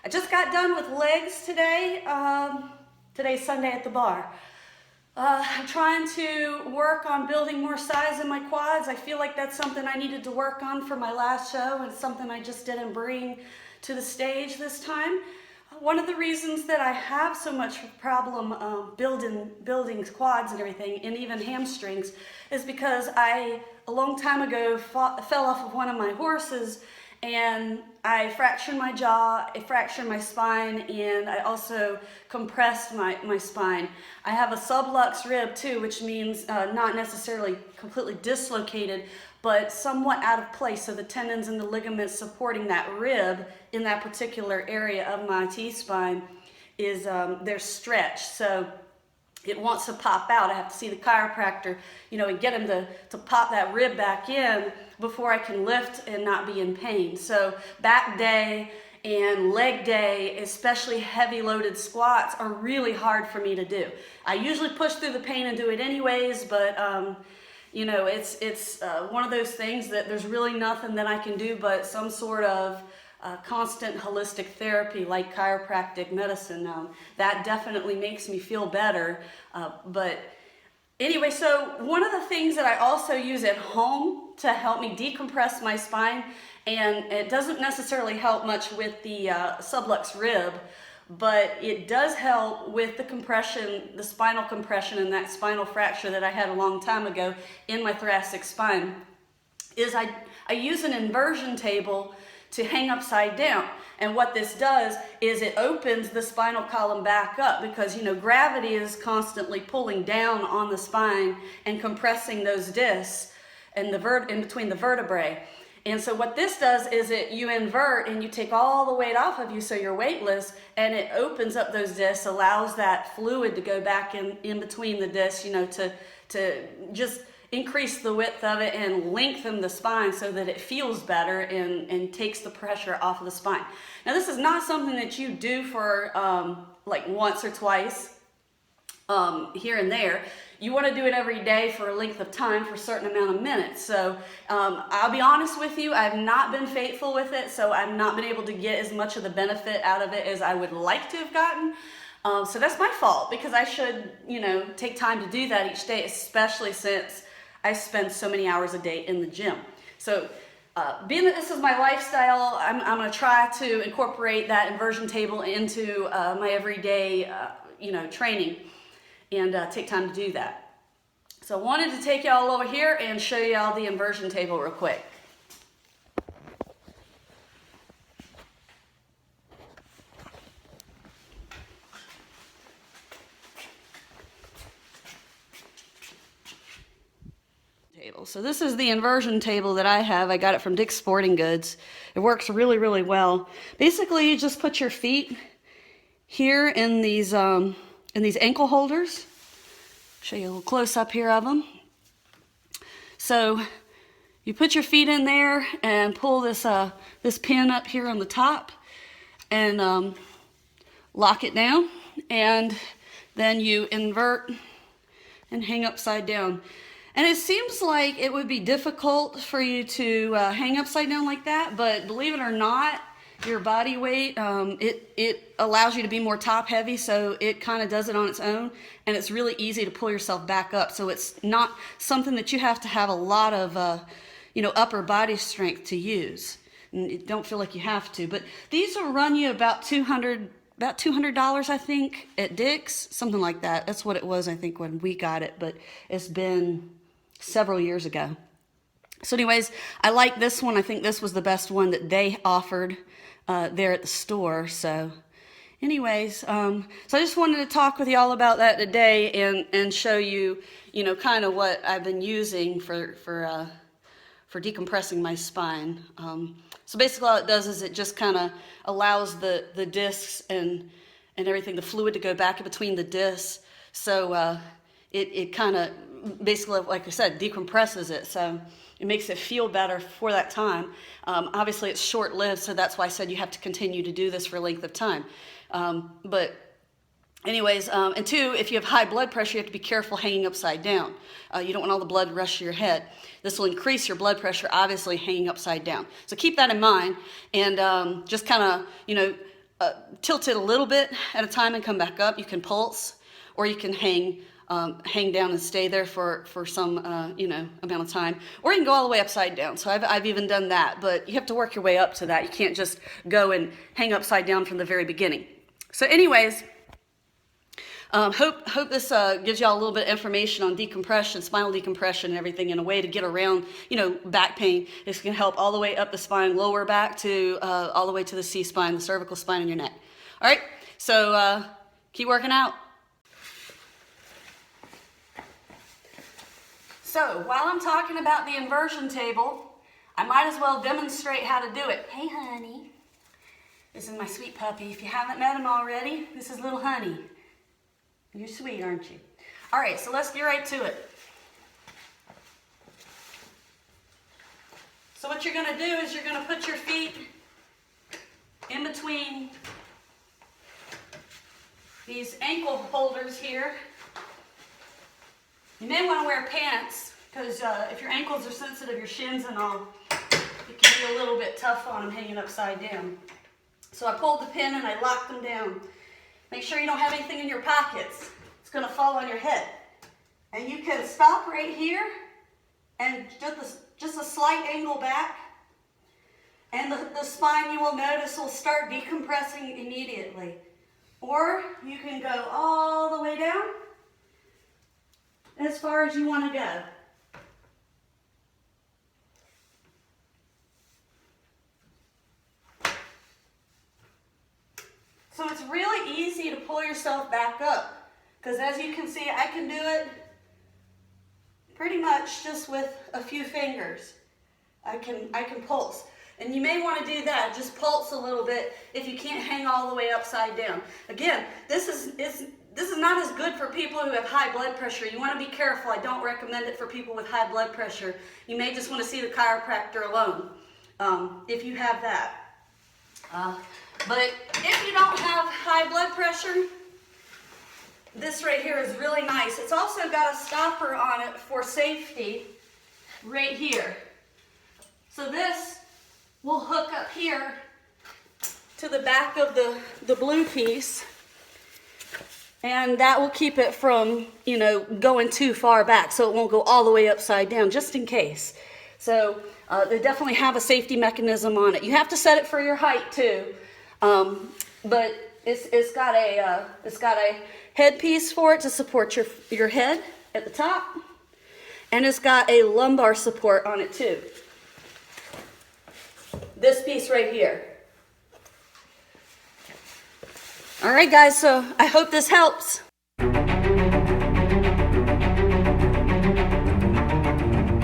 I just got done with legs today. Today's Sunday at the bar. I'm trying to work on building more size in my quads. I feel like that's something I needed to work on for my last show, and it's something I just didn't bring to the stage this time. One of the reasons that I have so much problem building quads and everything, and even hamstrings, is because I, a long time ago, fell off of one of my horses, and I fractured my jaw, I fractured my spine, and I also compressed my spine. I have a sublux rib too, which means not necessarily completely dislocated, but somewhat out of place. So the tendons and the ligaments supporting that rib in that particular area of my T-spine is, they're stretched. So it wants to pop out. I have to see the chiropractor, and get him to pop that rib back in before I can lift and not be in pain. So back day and leg day, especially heavy loaded squats, are really hard for me to do. I usually push through the pain and do it anyways, but it's one of those things that there's really nothing that I can do but some sort of constant holistic therapy like chiropractic medicine. That definitely makes me feel better. But anyway, so one of the things that I also use at home to help me decompress my spine, and it doesn't necessarily help much with the sublux rib, but it does help with the compression, the spinal compression, and that spinal fracture that I had a long time ago in my thoracic spine, is I use an inversion table to hang upside down. And what this does is it opens the spinal column back up, because gravity is constantly pulling down on the spine and compressing those discs and in between the vertebrae. And so what this does is you invert and you take all the weight off of you so you're weightless, and it opens up those discs, allows that fluid to go back in between the discs, to just increase the width of it and lengthen the spine so that it feels better and takes the pressure off of the spine. Now, this is not something that you do for like once or twice here and there. You want to do it every day for a length of time for a certain amount of minutes. So I'll be honest with you, I've not been faithful with it, so I've not been able to get as much of the benefit out of it as I would like to have gotten. So that's my fault, because I should, take time to do that each day, especially since I spend so many hours a day in the gym. So being that this is my lifestyle, I'm going to try to incorporate that inversion table into my everyday, training, and take time to do that. So I wanted to take y'all over here and show y'all the inversion table real quick. So this is the inversion table that I have. I got it from Dick's Sporting Goods. It works really, really well. Basically, you just put your feet here in these ankle holders. Show you a little close up here of them. So you put your feet in there and pull this pin up here on the top, and lock it down, and then you invert and hang upside down. And it seems like it would be difficult for you to hang upside down like that, but believe it or not, your body weight, it allows you to be more top heavy, so it kind of does it on its own, and it's really easy to pull yourself back up. So it's not something that you have to have a lot of upper body strength to use. And you don't feel like you have to, but these will run you about $200, I think, at Dick's, something like that. That's what it was, I think, when we got it, but it's been several years ago. So anyways, I like this one. I think this was the best one that they offered there at the store. So anyways, so I just wanted to talk with y'all about that today and show you, kind of what I've been using for decompressing my spine. So basically all it does is it just kind of allows the discs and everything, the fluid, to go back in between the discs. So it kind of basically, like I said, decompresses it. So it makes it feel better for that time. Obviously it's short-lived, so that's why I said you have to continue to do this for a length of time. But anyways, and two, if you have high blood pressure, you have to be careful hanging upside down. You don't want all the blood to rush to your head. This will increase your blood pressure, obviously, hanging upside down. So keep that in mind, and just kind of, tilt it a little bit at a time and come back up. You can pulse, or you can hang down and stay there for some amount of time, or you can go all the way upside down. So I've even done that, but you have to work your way up to that. You can't just go and hang upside down from the very beginning. So anyways, hope this gives y'all a little bit of information on decompression, spinal decompression, and everything in a way to get around, back pain. It's going to help all the way up the spine, lower back to all the way to the C-spine, the cervical spine in your neck. All right, so keep working out. So while I'm talking about the inversion table, I might as well demonstrate how to do it. Hey, honey. This is my sweet puppy. If you haven't met him already, this is little Honey. You're sweet, aren't you? All right, so let's get right to it. So what you're going to do is you're going to put your feet in between these ankle holders here. You may want to wear pants, because if your ankles are sensitive, your shins and all, it can be a little bit tough on them hanging upside down. So I pulled the pin and I locked them down. Make sure you don't have anything in your pockets. It's going to fall on your head. And you can stop right here and just a slight angle back. And the spine, you will notice, will start decompressing immediately. Or you can go all the way down as far as you want to go. So it's really easy to pull yourself back up, because as you can see, I can do it pretty much just with a few fingers. I can pulse. And you may want to do that, just pulse a little bit if you can't hang all the way upside down. Again, this is not as good for people who have high blood pressure. You want to be careful. I don't recommend it for people with high blood pressure. You may just want to see the chiropractor alone if you have that. But if you don't have high blood pressure, this right here is really nice. It's also got a stopper on it for safety right here. So this will hook up here to the back of the blue piece, and that will keep it from, going too far back, so it won't go all the way upside down, just in case. So they definitely have a safety mechanism on it. You have to set it for your height too, but it's got a headpiece for it to support your head at the top, and it's got a lumbar support on it too. This piece right here. All right, guys, so I hope this helps.